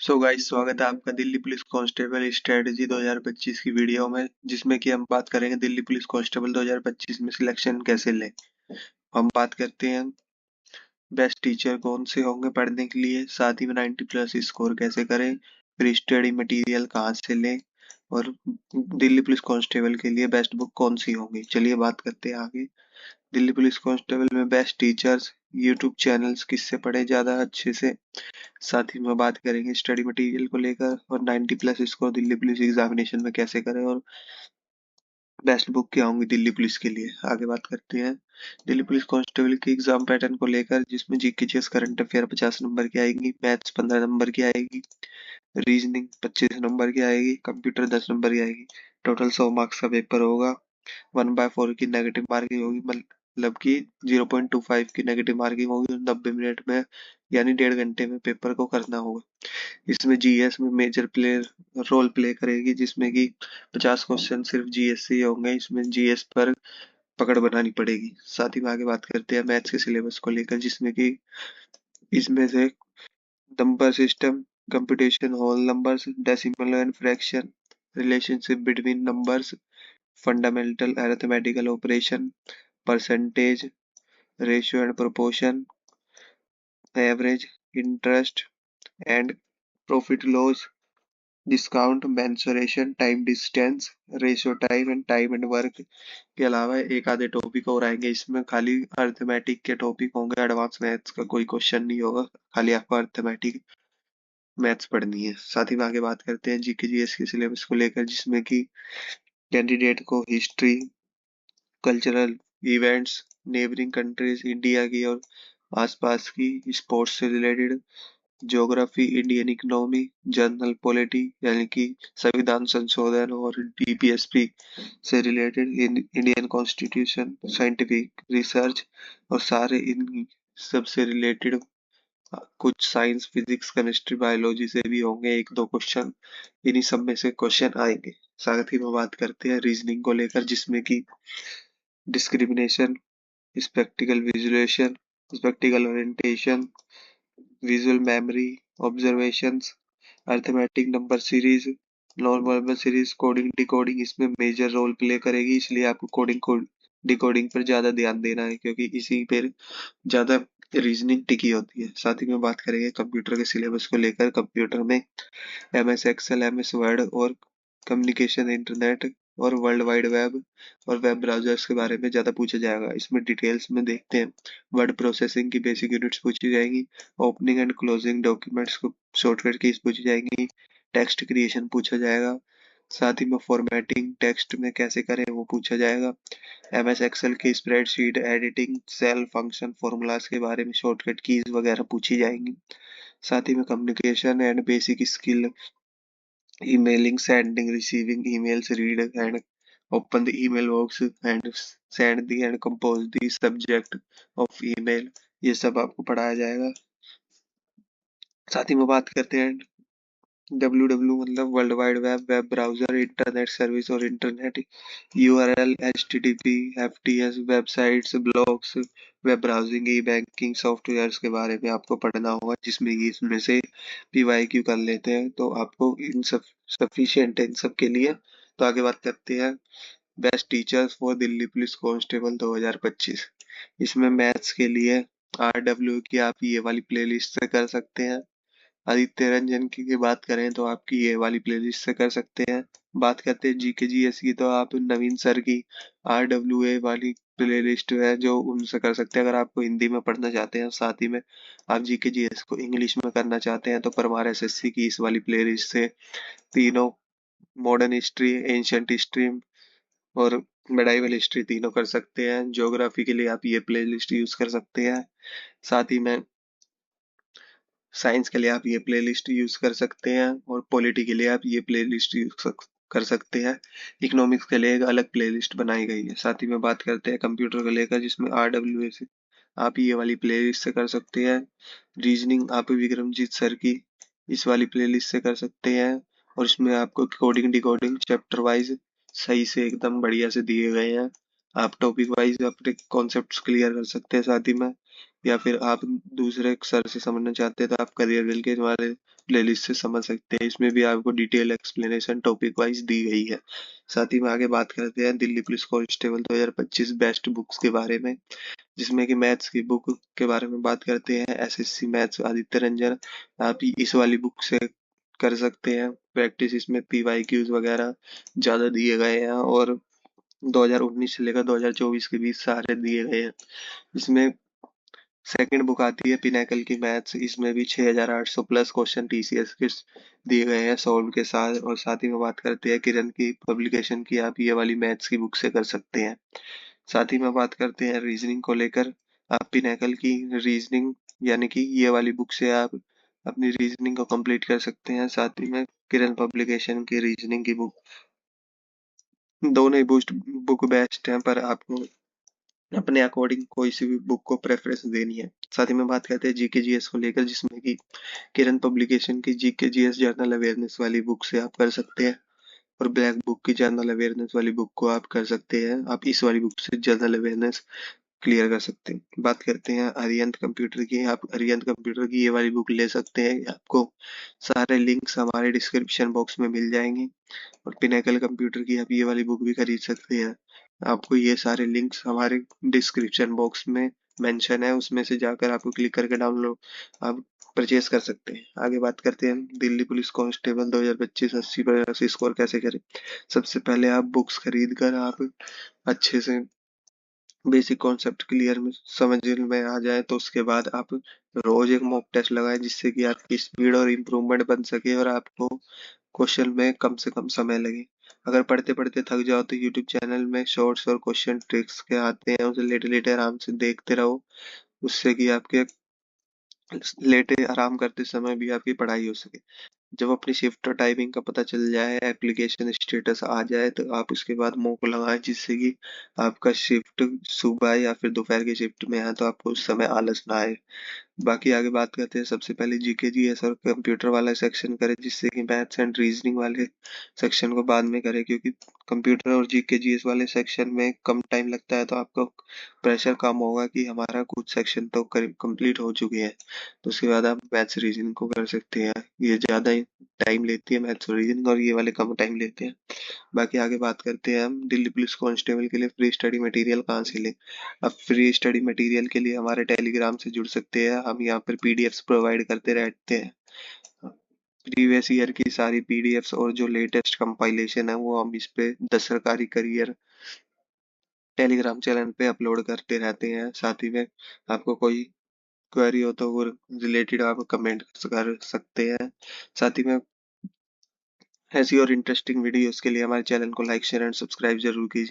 So guys, स्वागत है आपका दिल्ली पुलिस कांस्टेबल स्ट्रेटजी 2025 की वीडियो में, जिसमें कि हम बात करेंगे दिल्ली पुलिस कांस्टेबल 2025 में सिलेक्शन कैसे लें। हम बात करते हैं बेस्ट टीचर कौन से होंगे पढ़ने के लिए, साथ ही में 90 प्लस स्कोर कैसे करें, फिर स्टडी मटेरियल कहाँ से लें, और दिल्ली पुलिस कांस्टेबल के लिए बेस्ट बुक कौन सी होंगी। चलिए बात करते हैं आगे। दिल्ली पुलिस कांस्टेबल में बेस्ट टीचर्स, यूट्यूब चैनल्स किससे पढ़े ज्यादा अच्छे से, साथ ही में बात करेंगे स्टडी मटेरियल को लेकर, और 90 plus score Delhi police examination में कैसे करें, और बेस्ट बुक क्या होंगी दिल्ली पुलिस के लिए। आगे बात करते हैं दिल्ली पुलिस कांस्टेबल की एग्जाम पैटर्न को लेकर, जिसमें GK GS current affair 50 number की आएगी, मैथ्स 15 नंबर की आएगी, रीजनिंग 25 नंबर की आएगी, कंप्यूटर 10 नंबर की आएगी। टोटल 100 मार्क्स का पेपर होगा। 1/4 की नेगेटिव मार्किंग होगी, मतलब कि 0.25 की नेगेटिव मार्किंग होगी, 90 मिनट में यानी 1.5 घंटे में पेपर को करना होगा। इसमें जीएस में मेजर प्लेयर रोल प्ले करेगी, जिसमें कि 50 क्वेश्चन सिर्फ जीएस से ही होंगे। इसमें जीएस पर पकड़ बनानी पड़ेगी। साथ ही में आगे बात करते हैं मैथ्स के सिलेबस को लेकर, जिसमें कि इसमें से number system, computation whole numbers, decimal and fraction, relationship between numbers, fundamental arithmetical operation, percentage, ratio and proportion, average, interest and profit loss, discount, mensuration, time distance, ratio time and time and work के अलावा एक आधे topic और आएंगे। इसमें खाली arithmetic के topic होंगे, एडवांस मैथ्स का कोई क्वेश्चन नहीं होगा, खाली आपको अर्थमेटिक मैथ्स पढ़नी है। साथ ही में आगे बात करते हैं जीके जीएस के सिलेबस को लेकर, जिसमें कि कैंडिडेट को history, cultural events, neighbouring countries India की और आसपास की, स्पोर्ट्स से related, geography, Indian economy, general polity यानी कि संविधान संशोधन और डीपीएसपी से related, Indian constitution, scientific research, और सारे इन सब से रिलेटेड कुछ साइंस, फिजिक्स, केमिस्ट्री, बायोलॉजी से भी होंगे एक दो क्वेश्चन। इन्हीं सब में से क्वेश्चन आएंगे। साथ ही में बात करते हैं रीजनिंग को लेकर, जिसमें कि discrimination, spectacled visualisation, spectacled orientation, visual memory, observations, arithmetic number series, normal series, coding decoding इसमें मेजर रोल प्ले करेगी। इसलिए आपको कोडिंग को डिकोडिंग पर ज्यादा ध्यान देना है, क्योंकि इसी पर ज्यादा रीजनिंग टिकी होती है। साथ ही में बात करेंगे कंप्यूटर के सिलेबस को लेकर। कंप्यूटर में एमएस एक्सेल, एमएस वर्ड और कम्युनिकेशन इंटरनेट और वर्ल्ड वाइड वेब और वेब ब्राउजर्स के बारे में ज्यादा पूछा जाएगा। इसमें डिटेल्स में देखते हैं। वर्ड प्रोसेसिंग की बेसिक यूनिट्स पूछी जाएंगी, ओपनिंग एंड क्लोजिंग डॉक्यूमेंट्स को शॉर्टकट कीज पूछी जाएंगी, टेक्स्ट क्रिएशन पूछा जाएगा, साथ ही में फॉर्मेटिंग टेक्स्ट में कैसे करें वो पूछा जाएगा। एमएस एक्सेल की spreadsheet editing, cell function, formulas के बारे में शॉर्टकट कीज वगैरह पूछी जाएंगी। साथ ही में communication and basic skill, emailing, sending, receiving emails, read and open the email box and send the and compose the subject of email, ये सब आपको पढ़ाया जाएगा। साथ ही में बात करते हैं डब्ल्यू मतलब world wide web, web browser, internet service और internet URL, HTTP, FTS, websites, blogs, web browsing, e banking softwares के बारे में आपको पढ़ना होगा, जिसमें कि इसमें से पीवाईक्यू कर लेते हैं, तो आपको इन सब सफिशिएंट है इन सब के लिए। तो आगे बात करते हैं best teachers for Delhi police constable 2025। इसमें मैथ्स के लिए आरडब्ल्यू की आप ये वाली प्लेलिस्ट से कर सकते हैं। आदित्य रंजन की बात करें तो आपकी ये वाली प्लेलिस्ट से कर सकते हैं। बात करते हैं जीके जीएस की, तो आप नवीन सर की आरडब्ल्यूए वाली प्लेलिस्ट है जो उनसे कर सकते हैं, अगर आपको हिंदी में पढ़ना चाहते हैं। साथ ही में आप जीके जीएस को इंग्लिश में करना चाहते हैं तो परमार एसएससी की इस वाली प्लेलिस्ट से तीनों, मॉडर्न हिस्ट्री, एंशंट हिस्ट्री और मेडाइवल हिस्ट्री तीनों कर सकते हैं। ज्योग्राफी के लिए आप ये प्लेलिस्ट यूज कर सकते हैं। साथ ही में साइंस के लिए आप ये प्लेलिस्ट यूज कर सकते हैं, और पॉलिटी के लिए आप ये प्लेलिस्ट यूज कर सकते हैं। इकोनॉमिक्स के लिए एक अलग प्लेलिस्ट बनाई गई है। साथ ही में बात करते हैं कंप्यूटर को लेकर, जिसमें आरडब्ल्यू से आप ये वाली प्लेलिस्ट से कर सकते हैं। रीजनिंग आप विक्रमजीत सर की इस वाली प्लेलिस्ट से कर सकते हैं, और इसमें आपको कोडिंग डिकोडिंग चैप्टर वाइज सही से एकदम बढ़िया से दिए गए हैं। आप टॉपिक वाइज अपने कॉन्सेप्ट्स क्लियर कर सकते हैं। साथ ही में या फिर आप दूसरे सर से समझना चाहते हैं तो आप करियर बिल के वाले प्लेलिस्ट से समझ सकते हैं। इसमें भी आपको डिटेल एक्सप्लेनेशन टॉपिक वाइज दी गई है। साथ ही में आगे बात करते हैं Delhi police constable 2025 best books के बारे में, जिसमें कि मैथ्स की बुक के बारे में बात करते हैं। एसएससी मैथ्स आदित्य रंजन, आप इस वाली बुक से कर सकते हैं प्रैक्टिस। इसमें पीवाईक्यूज वगैरह ज्यादा दिए गए हैं और 2019 से लेकर 2024 के बीच सारे दिए गए हैं। इसमें सेकंड बुक आती है पिनाकल की मैथ्स। इसमें भी 6800 प्लस क्वेश्चन टीसीएस के दिए गए हैं सॉल्व के साथ। और साथ ही में बात करते हैं किरण की पब्लिकेशन की, आप ये वाली मैथ्स की बुक से कर सकते हैं। साथ ही में बात करते हैं रीजनिंग को लेकर, आप पिनाकल की रीजनिंग यानी कि ये वाली बुक से आप अपनी रीजनिंग को कंप्लीट कर सकते हैं। साथ ही में किरण पब्लिकेशन की रीजनिंग की बुक, दोनों ही बुस्ट बुक बेस्ट हैं, पर आपको अपने अकॉर्डिंग कोई सी भी बुक को प्रेफरेंस देनी है। साथ ही में बात करते हैं जीके जीएस को लेकर, जिसमें कि किरण पब्लिकेशन की जीके जीएस जर्नल अवेयरनेस वाली बुक से आप कर सकते हैं। और ब्लैक बुक की जनरल अवेयरनेस वाली बुक को आप कर सकते हैं। आप इस वाली बुक से जनरल अवेयरनेस क्लियर कर सकते हैं। बात करते हैं अरिहंत कंप्यूटर की, आप अरिहंत कंप्यूटर की ये वाली बुक ले सकते हैं। आपको सारे लिंक्स हमारे डिस्क्रिप्शन बॉक्स में मिल जाएंगे। और पिनेकल कंप्यूटर की आप ये वाली बुक भी खरीद सकते हैं। आपको ये सारे लिंक्स हमारे डिस्क्रिप्शन बॉक्स में मेंशन है, उसमें से जाकर आपको क्लिक करके डाउनलोड आप परचेज कर सकते हैं। आगे बात करते हैं दिल्ली पुलिस कांस्टेबल 2025 80 स्कोर कैसे करें। सबसे पहले आप बुक्स खरीद कर आप अच्छे से बेसिक कॉन्सेप्ट क्लियर में समझ में आ जाए, तो उसके बाद आप रोज एक मॉक टेस्ट लगाएं, जिससे कि आपकी स्पीड और इम्प्रूवमेंट बन सके और आपको क्वेश्चन में कम से कम समय लगे। अगर पढ़ते पढ़ते थक जाओ तो यूट्यूब चैनल में शॉर्ट्स और क्वेश्चन ट्रिक्स के आते हैं, उसे लेटे लेटे आराम से देखते रहो, उससे कि आपके लेटे आराम करते समय भी आपकी पढ़ाई हो सके। जब अपनी शिफ्ट और टाइमिंग का पता चल जाए, एप्लीकेशन स्टेटस आ जाए, तो आप उसके बाद मॉक लगाएं, जिससे कि आपका शिफ्ट सुबह या फिर दोपहर की शिफ्ट में है तो आपको उस समय आलस ना आए। बाकी आगे बात करते हैं, सबसे पहले जीके जीएस और कंप्यूटर वाला सेक्शन करें, जिससे कि मैथ्स एंड रीजनिंग वाले सेक्शन को बाद में करें, क्योंकि कंप्यूटर और जीके जीएस वाले सेक्शन में कम टाइम लगता है, तो आपको प्रेशर कम होगा कि हमारा कुछ सेक्शन तो करीब कंप्लीट हो चुके हैं, तो उसके बाद आप मैथ्स रीजनिंग को कर सकते हैं। ये ज़्यादा टाइम लेती है मैथ्स रीजनिंग, और ये वाले कम टाइम लेते हैं। बाकी आगे बात करते हैं हम दिल्ली पुलिस कांस्टेबल के लिए फ्री स्टडी मटेरियल कहाँ से लें। आप फ्री स्टडी मटेरियल के लिए हमारे टेलीग्राम से जुड़ सकते हैं। हम यहाँ पर पीडीएफ्स प्रोवाइड करते रहते हैं। प्रीवियस ईयर की सारी पीडीएफ्स और जो लेटेस्ट कंपाइलेशन है वो हम इस पे द सरकारी करियर टेलीग्राम चैनल पे अपलोड करते रहते हैं। साथ ही में आपको कोई क्वेरी हो तो वो रिलेटेड आप कमेंट कर सकते हैं। साथ ही में ऐसी और इंटरेस्टिंग वीडियोस के लिए हमारे चैनल को लाइक शेयर एंड सब्सक्राइब जरूर कीजिए।